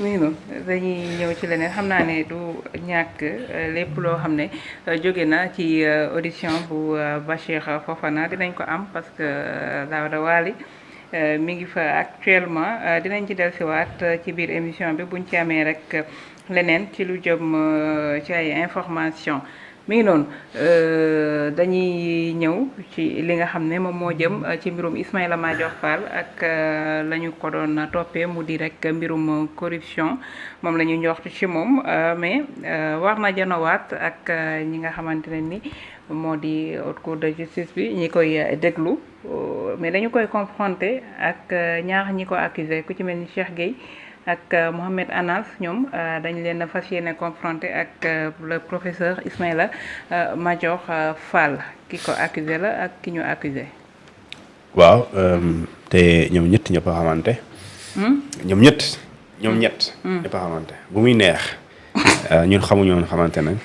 mi ngi noonu dañuy ñëw ci leneen xam naa ne du ñàkk lépp loo xam ne jóge na ci audition bu Bachir Fofana dinañ ko am parce que Daouda Wali mi ngi fa actuellement dinañ ci dellusiwaat ci biir émission bi buñ ci amee rek leneen ci lu jëm ci ay information mi ngi noonu dañuy ñëw ci li nga xam ne moom moo jëm ci mbirum Ismaïla Madior Fall ak la ñu ko doon toppee mu di rek mbirum corruption moom la ñu njort ci moom mais war na janowaat ak ñi nga xamante ne ni moo di haute cour de justice bi ñi koy déglu mais dañu koy confronter ak ñaar ñi ko accusé ku ci mel ni Cheikh Gueye ak Mohamed Anas ñoom dañ leen fas yéene confronté ak le professeur Ismaïla Madior Fall ki ko accusé la ak ki ñu accusé. waaw te ñoom ñett ñëpp a xamante. ñoom ñett. ñëpp a xamante bu muy neex ñun xamuñu woon xamante nañ.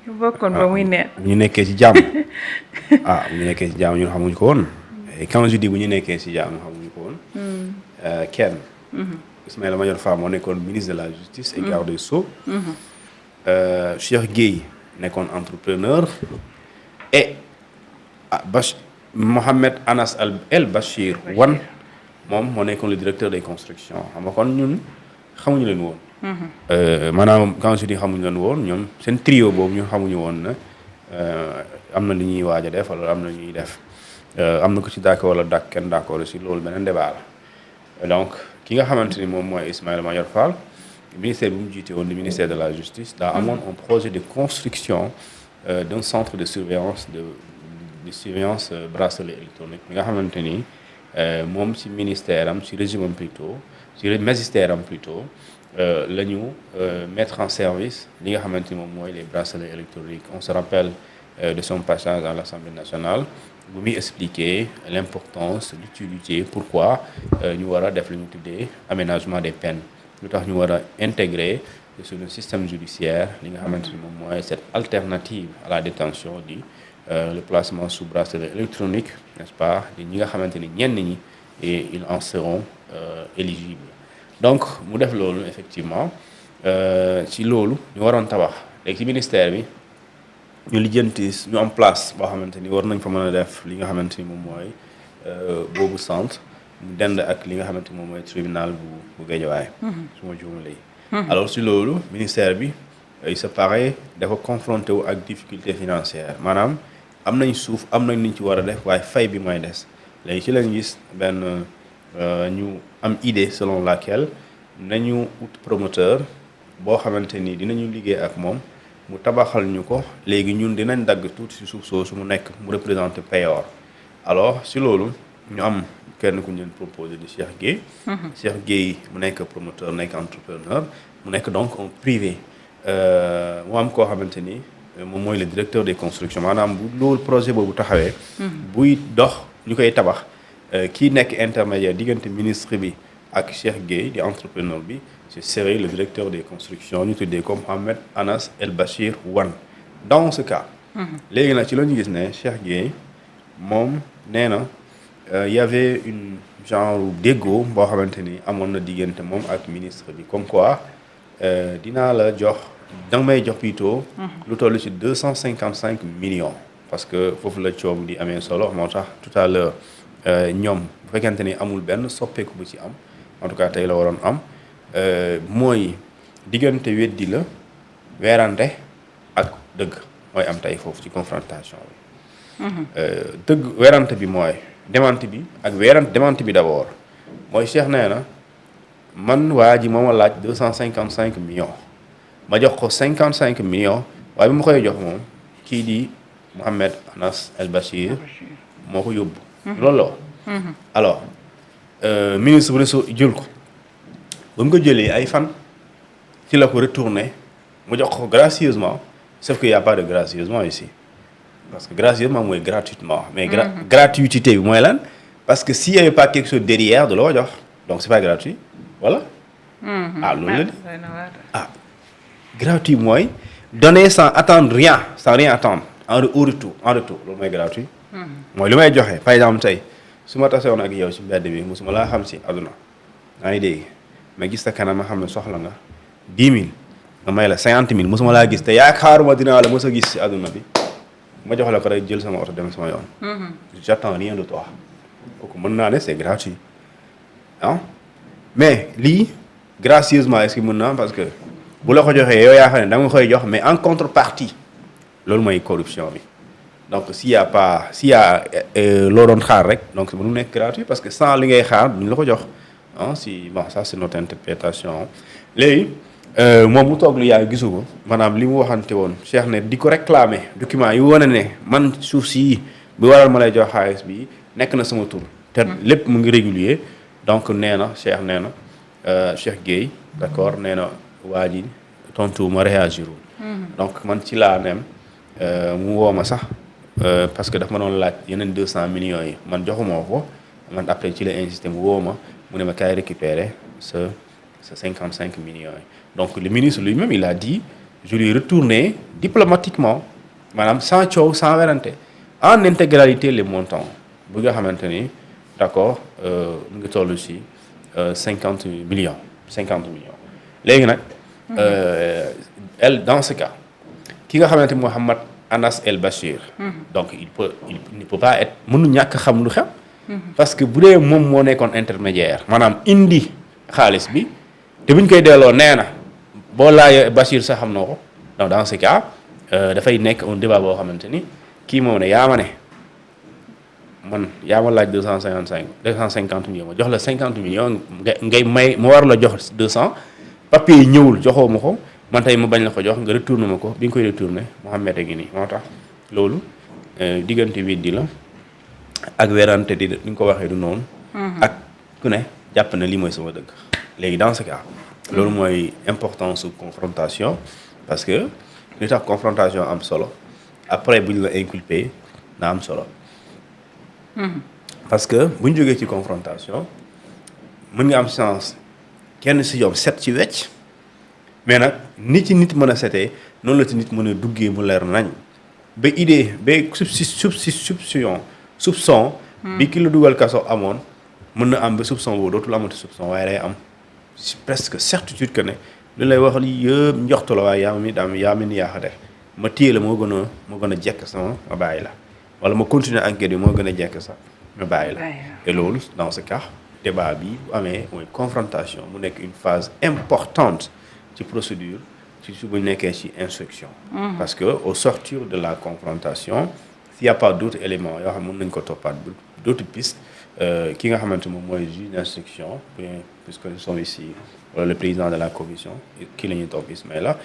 ñu bokkoon ba muy neex. bu ñu nekkee ci jàmm bu ñu nekkee ci jàmm ñun xamuñu ko woon quand je dis bu ñu nekkee ci jàmm xamuñu ko woon. kenn. Ismaïla Madior Fall moo nekkoon ministre de la justice et garde des Sceaux. Cheikh Gueye nekkoon entrepreneur et Mohamed Anas El Bachir Wane moom moo nekkoon le directeur des constructions xam nga kon ñun xamuñu leen woon. maanaam quand je dis xamuñu leen woon ñoom seen trio boobu ñun xamuñu woon na am na li ñuy waaj a def wala am na ñuy def am na ko ci d'accord wala kenn d'accord si loolu beneen débat la donc. ki nga xamante ni moom mooy Ismaïla Madior Fall ministère bi mu jiite woon di ministère de la justice daa amoon un projet de construction d'un centre de surveillance de surveillance bracelet électronique bi nga xamante ni moom ci ministère am ci régime am plutôt ci magistère am plutôt la ñu mettre en service li nga xamante ni moom mooy les bracelets électroniques on se rappelle de son passage à l'Assemblée nationale bu muy expliquer l'importance l'utilité pourquoi ñu war a def lu ñu tuddee aménagement des peines lu tax ñu war a intégrer sur le système judiciaire li nga xamante ni moom mooy cette alternative à la détention di le placement sous bracelet électronique n'est-ce pas di ñi nga xamante ni ñenn ñi et ils en seront éligibles donc mu def loolu effectivement ci loolu ñu waroon tabax léegi ci ministère bi ñu lijjanti ñu am place boo xamante ni war nañ fa mën a def li nga xamante ni moom mooy boobu centre mu dend ak li nga xamante ni moom mooy tribunal bu Guédiawaye su ma juumalee alors si loolu ministère bi il se paraît dafa confronté wu ak difficulté financière maanaam am nañ suuf am nañ niñ ci war a def waaye fay bi mooy des léegi ci lañ gis benn ñu am idée selon laquelle nañu ut promoteur boo xamante ni dinañu liggéey ak moom mu tabaxal ñu ko léegi ñun dinañ dagg tuuti ci suuf soosu mu nekk mu représenté payor alors si loolu ñu am kenn ku ñu leen proposé di Cheikh Gueye. Cheikh Gueye mu nekk promoteur nekk entrepreneur mu nekk donc un privé mu am koo xamante ni moom mooy le directeur des constructions maanaam bu loolu projet boobu taxawee. buy dox ñu koy tabax kii nekk intermédiaire diggante ministre bi ak Cheikh Gueye di entrepreneur bi. ce serait le directeur des constructions ñu tuddee comme Mohamed Anas El Bachir Wane dans ce cas léegi nag ci la ñu gis ne Cheikh Gueye moom nee na y avait une genre déggoo boo xamante ni amoon na diggante moom ak ministre bi comme quoi dinaa la jox danga may jox plutôt lu toll ci 255 millions parce que foofu la coow di amee solo moo tax tout à l'heure ñoom bu fekkente ni amul benn soppeeku bu ci am en tout cas tey la waroon am mooy diggante weddi la weerante ak dëgg mooy am tey foofu ci confrontation bi dëgg weerante bi mooy démenti bi ak démenti bi d'abord mooy Cheikh nee na man waa ji moo ma laaj 255 millions ma jox ko 55 millions waaye bi ma koy jox moom kii di Mohamed Anas El Bachir moo ko yóbbu loolu la wax alors ministre bu réseau jël ko ba mu ko jëlee ay fan ci la ko retourné mu jox ko gracieusement sauf qu'il y a pas de gracieusement ici parce que gracieusement mooy gratuitement mais gratuité bi mooy lan parce que s'il y avait pas quelque chose derrière de la ko jox donc c'est pas gratuit voilà loolu la di gratuit mooy donner sans attendre rien sans rien attendre en retour loolu mooy gratuit mooy li may joxe par exemple tey su ma tasewoon ak yow ci mbedd bi mosuma laa xam si àdduna maa ngi dégg mais gis sa kanam ma xam ne soxla nga 10 000 nga may la 50 000 mosuma laa gis te yaakaaruma dinaa la mos a gis si àdduna bi ma jox la ko rek jël sama oto dem sama yoon. J'attends rien de toi. kooku mën naa ne c'est gratuit ah mais lii gracieusement est-ce que mën naa parce que bu la ko joxee yow yaa xam ne da nga koy jox mais en contrepartie loolu mooy corruption bi donc s'il y a loo doon xaar rek donc mënu nekk gratuit parce que sans li ngay xaar duñ la ko jox ah si bon ça c'est notre interprétation léegi moom mu toog lu yaa gisu ko maanaam li mu waxante woon Cheikh ne di ko réclamer document yu wane ne man suuf si bi waral ma lay jox xaalis bi nekk na sama tur te lépp mu ngi régulier donc nee na Cheikh Gueye d'accord nee na waa ji tontu ma réagirul donc man ci laa nem mu woo ma sax parce que daf ma doon laaj yeneen 200 millions yi man joxuma ko man après ci la insisté mu woo ma mu ne ma kaay récupérer sa 55 millions yi donc le ministre lui-même il a dit je lui ai retourné diplomatiquement maanaam sans coow sans werante en intégralité les montants bu nga xamante ni d'accord mu ngi toll ci 50 millions léegi nag elle dans ce cas ki nga xamante Mohamed Anas El Bachir donc il ne peut pas être mënu ñàkk xam lu xew parce que bu dee moom moo nekkoon intermédiaire maanaam indi xaalis bi te buñ koy delloo nee na boo laajee Bachir sax xam na ko donc dans ce cas dafay nekk un débat boo xamante ni kii moom ne yaa ma laaj 250 millions ma jox la 50 millions ngay may ma war la jox 200 papier yi ñëwul joxoo ma ko man tey ma bañ la ko jox nga retourné ma ko bi nga koy retourné Mouhamed a ngi nii moo tax loolu diggante weddi la ak werante di ni nga ko waxee du noonu. ak ku ne jàpp na lii mooy sama dëgg. léegi dans ce cas loolu mooy importance su confrontation parce que li tax confrontation am solo après bu ñu la inculpé na am solo. parce que bu ñu jógee ci confrontation mën nga am chance kenn si ñoom set ci wecc mais nag nit ci nit mën a setee noonu la ci nit mën a duggee mu leer nañ ba idée ba soupçon bi ki la dugal kaso amoon mën na am ba soupçon boobu dootul amati soupçon waaye day am presque certitude que ne li lay wax li yëpp njoxtu la waaye yaa mi ni yaa ko def ma téye la moo gën a jekk sama ma bàyyi la wala ma continuer enquête bi moo gën a jekk sax ma bàyyi la et loolu dans ce cas débat bi bu amee mooy confrontation mu nekk une phase importante ci procédure ci su bu nekkee ci instruction parce que au sortir de la confrontation s'il y a pas d'autres éléments yoo xam mën nañ ko toppaat d'autres pistes ki nga xamante moom mooy juge d'instruction puisque nous sommes ici wala le président de la commission kii la ñuy topp Ismaïla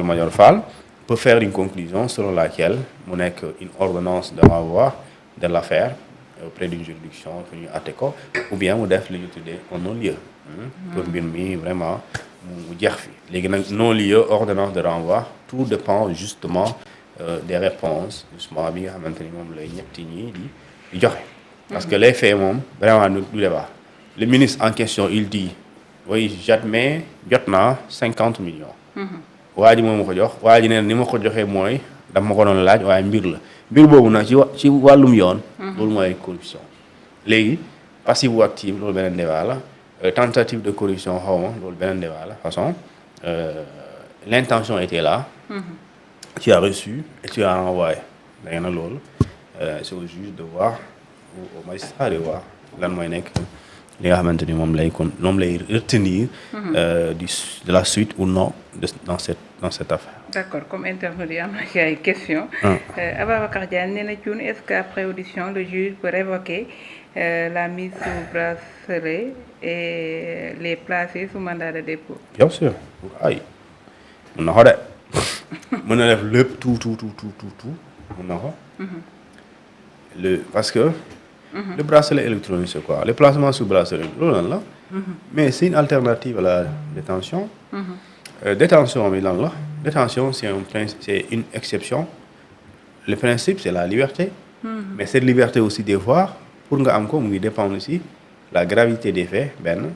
Madior Fall peut faire une conclusion selon laquelle mu nekk une ordonnance de renvoi de l'affaire auprès d'une juridiction que ñu àtte ko ou bien mu def li ñu tuddee un non-lieu pour mbir mi vraiment mu jeex fi léegi nag non-lieu ordonnance de renvoi tout dépend justement des réponses justement bi nga xamante ni moom lay ñetti ñi di joxe parce que les faits moom vraiment du débat le ministre en question il dit oui j'admets jot naa 50 millions waa ji moo ma ko jox waa ji neen ni ma ko joxee mooy daf ma ko doon laaj waaye mbir boobu nag ci wàllum yoon loolu mooy corruption léegi passive ou active loolu beneen débat la tentative de corruption xaw ma loolu beneen débat la façon l'intention était là tu as reçu et tu as envoyé da ngeen na loolu c'est au juge de voir ou au magistrat de voir lan mooy nekk li nga xamante ni moom lay retenir de la suite ou non dans cette affaire. D'accord, comme intervenir am na ci ay questions. Ababacar Diagne nee na Thioune est-ce qu'après audition le juge peut révoquer la mise sous bracelet et les placer sous mandat de dépôt? Bien sûr ay mën na ko de mën na def lépp tout mën na ko. Parce que. Le bracelet électronique c'est quoi? Le placement sous bracelet loolu lan la. mais c'est une alternative à la détention. Détention bi lan la détention c'est une exception. Le principe c'est la liberté. mais cette liberté aussi des fois pour nga am ko mu ngi dépendre aussi la gravité des faits benn.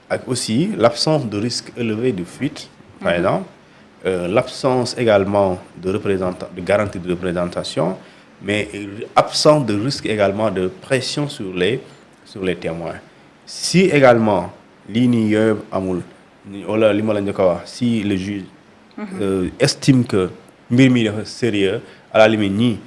ak aussi l'absence de risque élevé de fuite. par exemple l'absence également de garantie de représentation. mais absence de risque également de pression sur les témoins. Si également lii nii yooyu amul wala li ma la njëkk a wax si le juge estime que mbir mi dafa sérieux à la limite ñii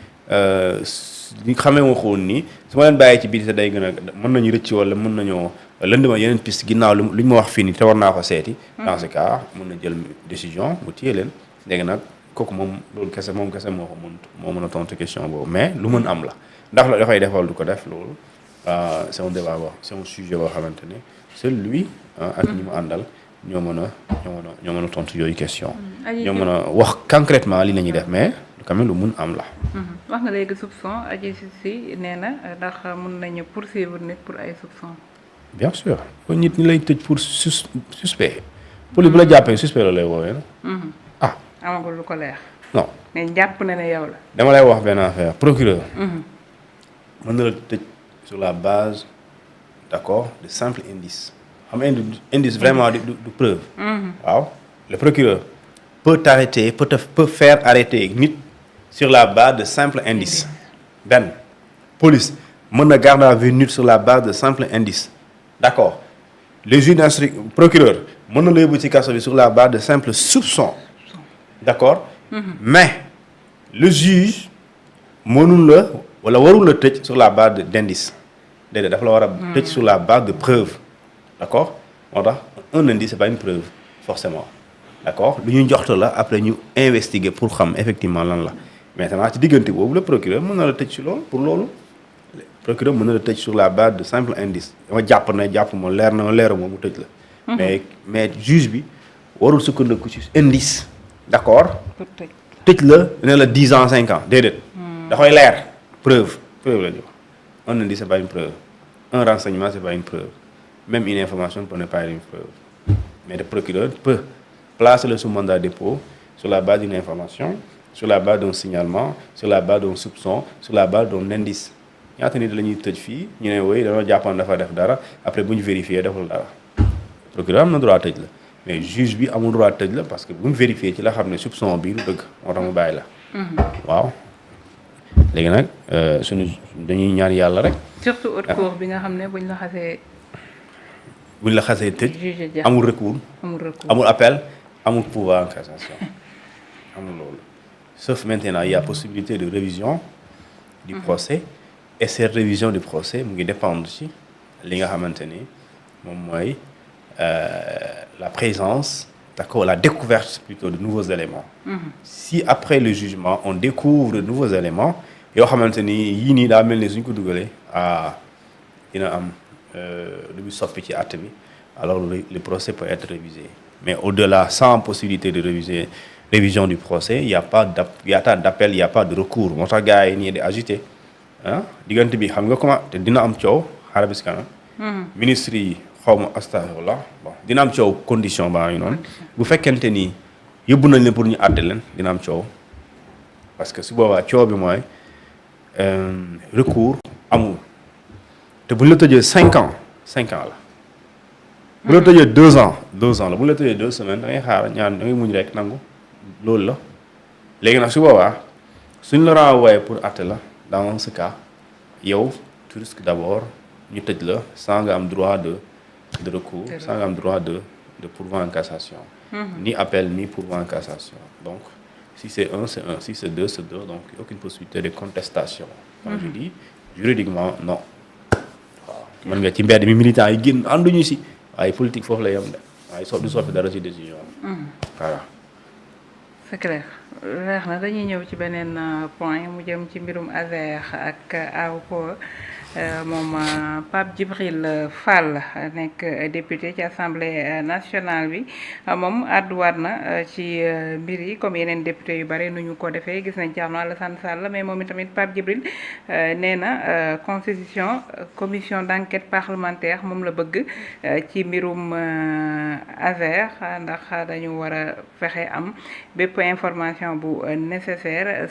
ñu xamee ma ko woon nii su ma leen bàyyee ci biir te day gën a mën nañu rëcc wala mën nañoo lëndama yeneen piste ginnaaw lu ñu ma wax fii nii te war naa ko seeti. dans ce cas mën na jël décision mu téye leen léegi nag kooku moom loolu kese moom kese moo mën a tontu question boobu mais lu mën am la ndax la dafay defal du ko def loolu c'est un débat boo c'est un sujet boo xamante ne c'est lui ak ñi mu àndal ñoo mën a tontu yooyu question. ñoo mën a wax concrètement li la ñuy def mais quand même lu mun am la. wax nga léegi soupçon Adji Cissé nee na ndax mun nañu poursuivre nit pour ay soupçon. bien sûr kon nit ñi lay tëj pour suspect. police bu la jàppee suspect la lay woowee na. amagul lu ko leer. non mais jàpp na ne yow la. dama lay wax benn affaire procureur. mën na la tëj sur la base d'accord de simples indices. xam nga indice vraiment du preuve. waaw le procureur peut t'arrêter peut faire arrêter nit sur la base de simples indices. benn police mën na garder à vue nit sur la base de simples indices d'accord le juge d'instruction procureur mën na la yóbbu ci kaso bi sur la base de simples soupçons d'accord mais le juge mënul la wala warul la tëj sur la base d'indices déedéet dafa la war a tëj sur la base de preuve d'accord moo tax un indice c'est pas une preuve forcément d'accord lu ñu joxta la après ñu investiguer pour xam effectivement lan la maintenant ci diggante boobu le procureur mën na la tëj ci loolu pour loolu procureur mën na la tëj sur la base de simple indice dama jàpp ma leer na leeru moom mu tëj la mais juge bi warul sukkandiku ci indice d'accord tëj la ne la 10 ans 5 ans déedéet dafay leer preuve la ñu un indice c'est pas une preuve un renseignement c'est pas une preuve même une information ne peut pas être une preuve mais le procureur peut placer le sous mandat de dépôt sur la base d'une information sur la base d'un signalement sur la base d'un soupçon sur la base d'un indice ñaata nit la ñuy tëj fii ñu ne woy dañoo jàppoon dafa def dara après bu ñu vérifier deful dara procureur am na droit tëj la mais juge bi amul droit tëj la parce que bu mu vérifier ci la xam ne soupçon bi lu dëgg moo tax mu bàyyi la waaw léegi nag suñu dañuy ñaan yàlla rek surtout haute cour bi nga xam ne buñ la xasee tëj amul recours amul appel amul pouvoir en cassation amul loolu sauf maintenant il y a possibilité de révision du procès et cette révision du procès mu ngi dépendre ci li nga xamante ni moom mooy la présence d'accord la découverte plutôt de nouveaux éléments si après le jugement on découvre de nouveaux éléments yoo xamante ni yii nii daa mel ni suñ ko dugalee dina am lu muy soppi ci àtte bi alors le procès peut être révisé mais au-delà sans possibilité de révision du procès il y a pas d'appel il y a pas de recours moo tax gars yi nii di agité diggante bi xam nga comment te dina am coow xaaral bis kanam ministre yi xaw ma astafurlah bon dina am coow condition baa ngi noonu bu fekkente ni yóbbu nañ leen pour ñu àtte leen dina am coow parce que su boobaa coow bi mooy recours amul te bu ñu la tëjee 5 ans la bu la tëjee 2 ans la bu ñu la tëjee 2 semaines da ngay xaar da ngay muñ rek nangu loolu la léegi nag su boobaa suñ la renvoyé pour àtte la dans ce cas yow tu risques d'abord ñu tëj la sans nga am droit de recours sans nga am droit de pourvoi en cassation ni appel ni pourvoi en cassation donc si c'est 1 c'est 1 si c'est 2 c'est 2 donc aucune possibilité de contestation quand je dis juridiquement non waaw mën nga ci mbedd mi militants yi génn ànduñu si waaye politique foofu la yem de waaye du soppi dara ci décision voilà c'est clair leer na dañuy ñëw ci beneen point mu jëm ci mbirum Azer ak AOPO moom Pape Djibril Fall nekk député ci assemblée nationale bi moom àdduwaat na ci mbir yi comme yeneen député yu bari nu ñu ko defee gis nañ Thierno Alassane Sall mais moom itamit Pape Djibril nee na constitution commission d'enquête parlementaire moom la bëgg ci mbirum Azer ndax dañu war a fexe am bépp information bu nécessaire